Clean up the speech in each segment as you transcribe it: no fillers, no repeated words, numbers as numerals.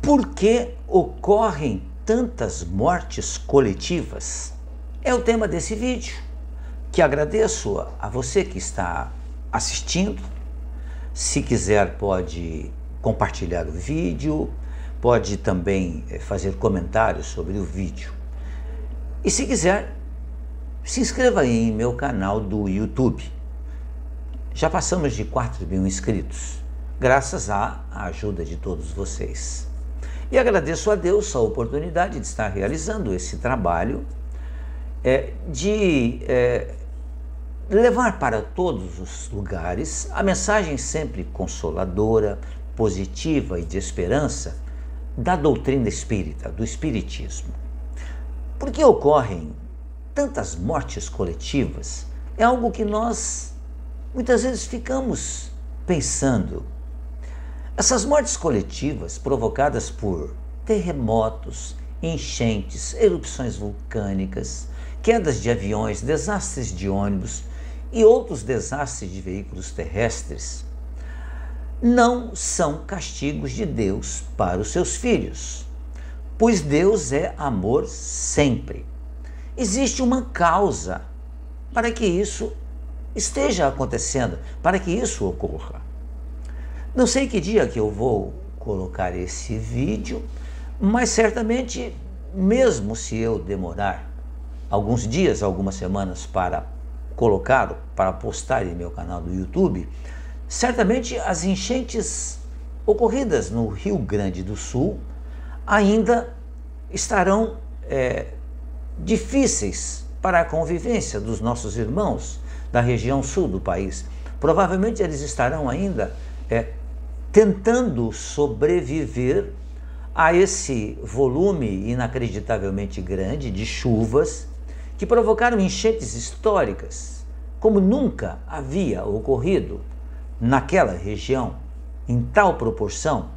Por que ocorrem tantas mortes coletivas? É o tema desse vídeo, que agradeço a você que está assistindo. Se quiser, pode compartilhar o vídeo, pode também fazer comentários sobre o vídeo. E se quiser, se inscreva aí em meu canal do YouTube. Já passamos de 4.000 inscritos, graças à ajuda de todos vocês. E agradeço a Deus a oportunidade de estar realizando esse trabalho, de levar para todos os lugares a mensagem sempre consoladora, positiva e de esperança da doutrina espírita, do espiritismo. Por que ocorrem tantas mortes coletivas? É algo que nós muitas vezes ficamos pensando. Essas mortes coletivas provocadas por terremotos, enchentes, erupções vulcânicas, quedas de aviões, desastres de ônibus e outros desastres de veículos terrestres não são castigos de Deus para os seus filhos, pois Deus é amor sempre. Existe uma causa para que isso esteja acontecendo, para que isso ocorra. Não sei que dia que eu vou colocar esse vídeo, mas certamente, mesmo se eu demorar alguns dias, algumas semanas para colocá-lo, para postar em meu canal do YouTube, certamente as enchentes ocorridas no Rio Grande do Sul ainda estarão difíceis para a convivência dos nossos irmãos da região sul do país. Provavelmente eles estarão ainda tentando sobreviver a esse volume inacreditavelmente grande de chuvas que provocaram enchentes históricas, como nunca havia ocorrido naquela região, em tal proporção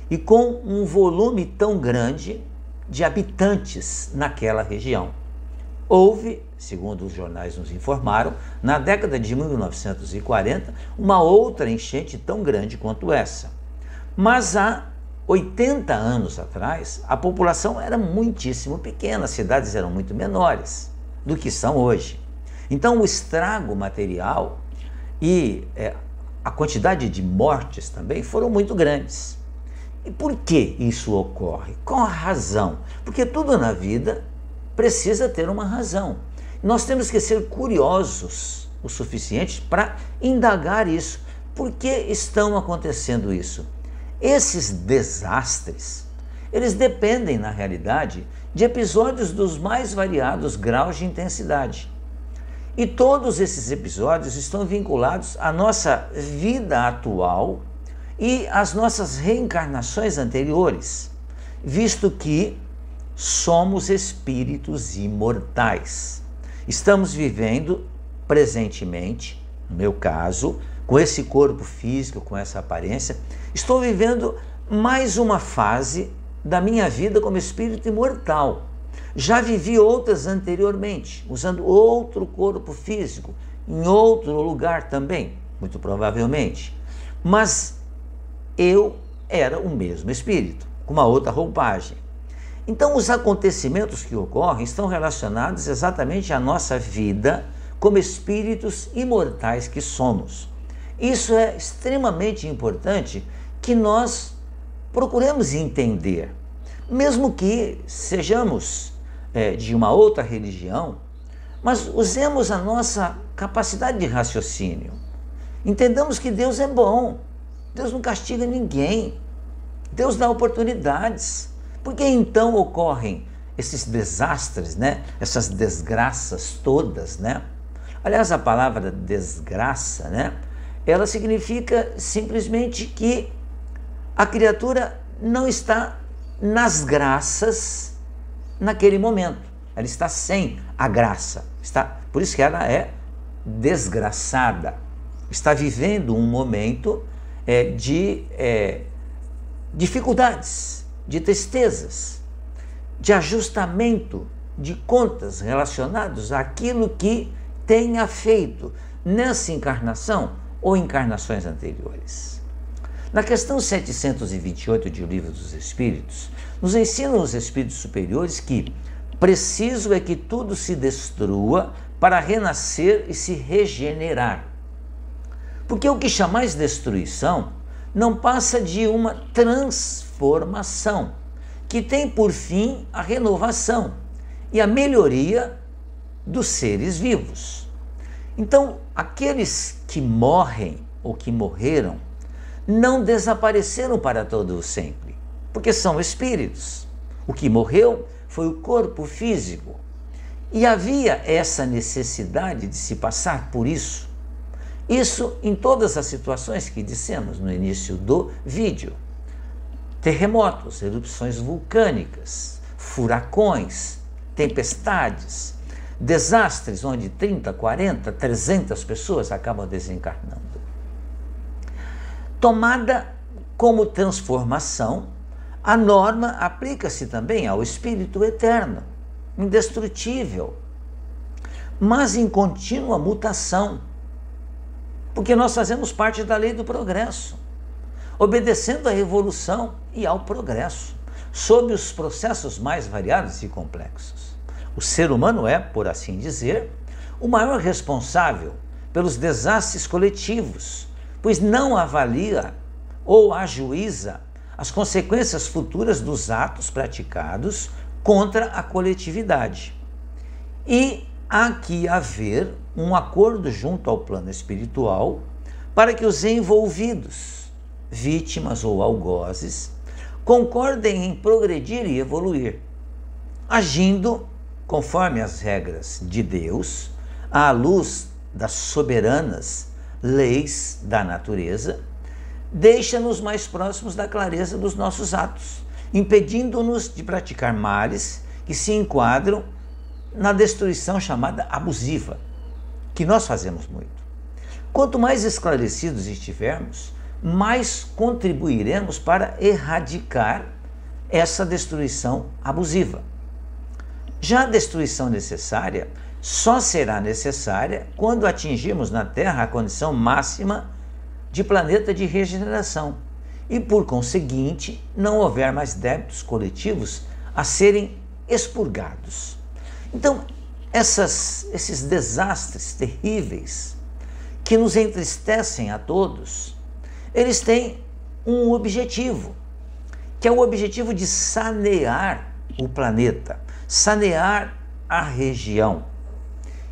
e com um volume tão grande de habitantes naquela região. Houve, segundo os jornais nos informaram, na década de 1940, uma outra enchente tão grande quanto essa. Mas há 80 anos atrás, a população era muitíssimo pequena, as cidades eram muito menores do que são hoje. Então o estrago material e a quantidade de mortes também foram muito grandes. E por que isso ocorre? Qual a razão? Porque tudo na vida precisa ter uma razão. Nós temos que ser curiosos o suficiente para indagar isso. Por que estão acontecendo isso? Esses desastres, eles dependem, na realidade, de episódios dos mais variados graus de intensidade. E todos esses episódios estão vinculados à nossa vida atual e às nossas reencarnações anteriores, visto que somos espíritos imortais. Estamos vivendo presentemente, no meu caso, com esse corpo físico, com essa aparência, estou vivendo mais uma fase da minha vida como espírito imortal. Já vivi outras anteriormente, usando outro corpo físico, em outro lugar também, muito provavelmente. Mas eu era o mesmo espírito, com uma outra roupagem. Então, os acontecimentos que ocorrem estão relacionados exatamente à nossa vida como espíritos imortais que somos. Isso é extremamente importante que nós procuremos entender. Mesmo que sejamos de uma outra religião, mas usemos a nossa capacidade de raciocínio. Entendamos que Deus é bom, Deus não castiga ninguém, Deus dá oportunidades. Por que então ocorrem esses desastres, né? Essas desgraças todas, né? Aliás, a palavra desgraça, né? Ela significa simplesmente que a criatura não está nas graças naquele momento. Ela está sem a graça. Por isso que ela é desgraçada. Está vivendo um momento de dificuldades, de tristezas, de ajustamento de contas relacionados àquilo que tenha feito nessa encarnação ou encarnações anteriores. Na questão 728 de O Livro dos Espíritos, nos ensinam os espíritos superiores que preciso é que tudo se destrua para renascer e se regenerar. Porque o que chamais destruição não passa de uma transformação, que tem por fim a renovação e a melhoria dos seres vivos. Então, aqueles que morrem ou que morreram não desapareceram para todo o sempre, porque são espíritos. O que morreu foi o corpo físico. E havia essa necessidade de se passar por isso. Isso em todas as situações que dissemos no início do vídeo. Terremotos, erupções vulcânicas, furacões, tempestades, desastres onde 30, 40, 300 pessoas acabam desencarnando. Tomada como transformação, a norma aplica-se também ao espírito eterno, indestrutível, mas em contínua mutação, porque nós fazemos parte da lei do progresso, obedecendo à evolução e ao progresso, sob os processos mais variados e complexos. O ser humano é, por assim dizer, o maior responsável pelos desastres coletivos, pois não avalia ou ajuiza as consequências futuras dos atos praticados contra a coletividade. E há que haver um acordo junto ao plano espiritual para que os envolvidos, vítimas ou algozes, concordem em progredir e evoluir, agindo conforme as regras de Deus, à luz das soberanas leis da natureza, deixa-nos mais próximos da clareza dos nossos atos, impedindo-nos de praticar males que se enquadram na destruição chamada abusiva, que nós fazemos muito. Quanto mais esclarecidos estivermos, mais contribuiremos para erradicar essa destruição abusiva. Já a destruição necessária só será necessária quando atingirmos na Terra a condição máxima de planeta de regeneração e, por conseguinte, não houver mais débitos coletivos a serem expurgados. Então, esses desastres terríveis que nos entristecem a todos, eles têm um objetivo, que é o objetivo de sanear o planeta, sanear a região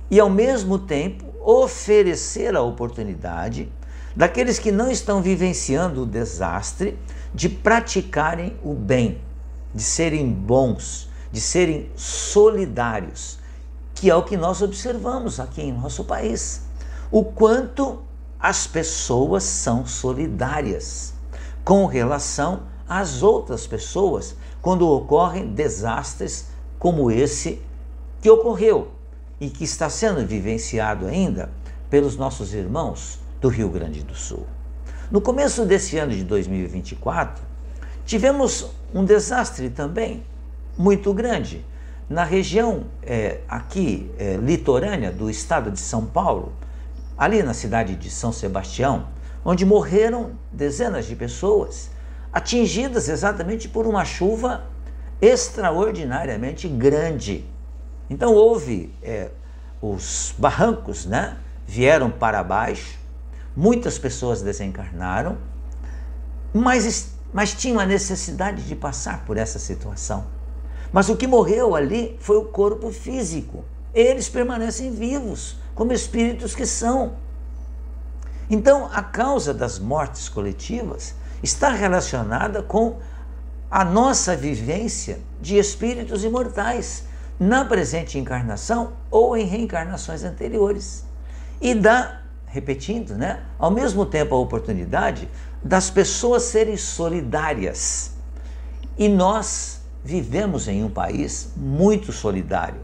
e, ao mesmo tempo, oferecer a oportunidade daqueles que não estão vivenciando o desastre de praticarem o bem, de serem bons, de serem solidários, que é o que nós observamos aqui em nosso país. O quanto as pessoas são solidárias com relação às outras pessoas quando ocorrem desastres como esse que ocorreu e que está sendo vivenciado ainda pelos nossos irmãos do Rio Grande do Sul. No começo desse ano de 2024, tivemos um desastre também muito grande na região litorânea do estado de São Paulo, ali na cidade de São Sebastião, onde morreram dezenas de pessoas, atingidas exatamente por uma chuva extraordinariamente grande. Então houve os barrancos, vieram para baixo, muitas pessoas desencarnaram, mas tinham a necessidade de passar por essa situação. Mas o que morreu ali foi o corpo físico. Eles permanecem vivos, como espíritos que são. Então, a causa das mortes coletivas está relacionada com a nossa vivência de espíritos imortais, na presente encarnação ou em reencarnações anteriores. E dá, repetindo, ao mesmo tempo a oportunidade das pessoas serem solidárias. E nós vivemos em um país muito solidário,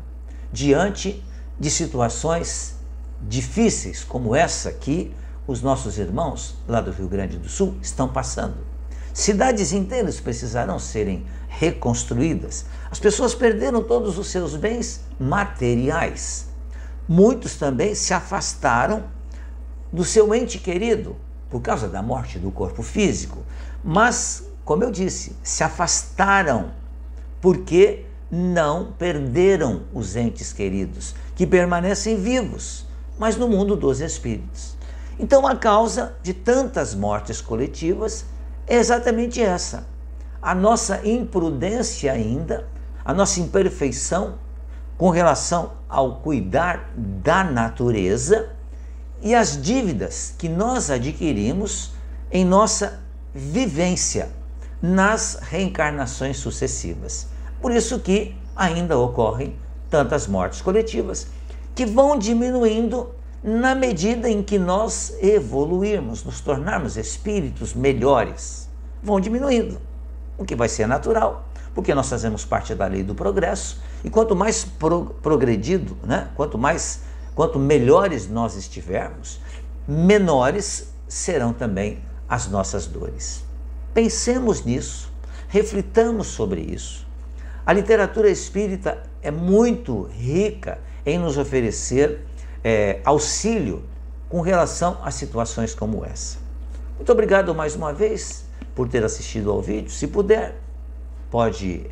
diante de situações difíceis como essa que os nossos irmãos lá do Rio Grande do Sul estão passando. Cidades inteiras precisarão serem reconstruídas. As pessoas perderam todos os seus bens materiais. Muitos também se afastaram do seu ente querido, por causa da morte do corpo físico, mas, como eu disse, se afastaram porque não perderam os entes queridos, que permanecem vivos, mas no mundo dos espíritos. Então a causa de tantas mortes coletivas é exatamente essa: a nossa imprudência ainda, a nossa imperfeição com relação ao cuidar da natureza e as dívidas que nós adquirimos em nossa vivência nas reencarnações sucessivas. Por isso que ainda ocorrem tantas mortes coletivas, que vão diminuindo na medida em que nós evoluirmos, nos tornarmos espíritos melhores. Vão diminuindo, o que vai ser natural, porque nós fazemos parte da lei do progresso, e quanto mais progredido, né? Quanto melhores nós estivermos, menores serão também as nossas dores. Pensemos nisso, reflitamos sobre isso. A literatura espírita é muito rica em nos oferecer auxílio com relação a situações como essa. Muito obrigado mais uma vez por ter assistido ao vídeo. Se puder, pode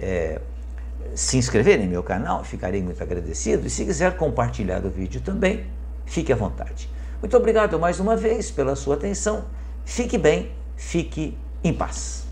se inscrever em meu canal, ficarei muito agradecido. E se quiser compartilhar o vídeo também, fique à vontade. Muito obrigado mais uma vez pela sua atenção. Fique bem, fique em paz.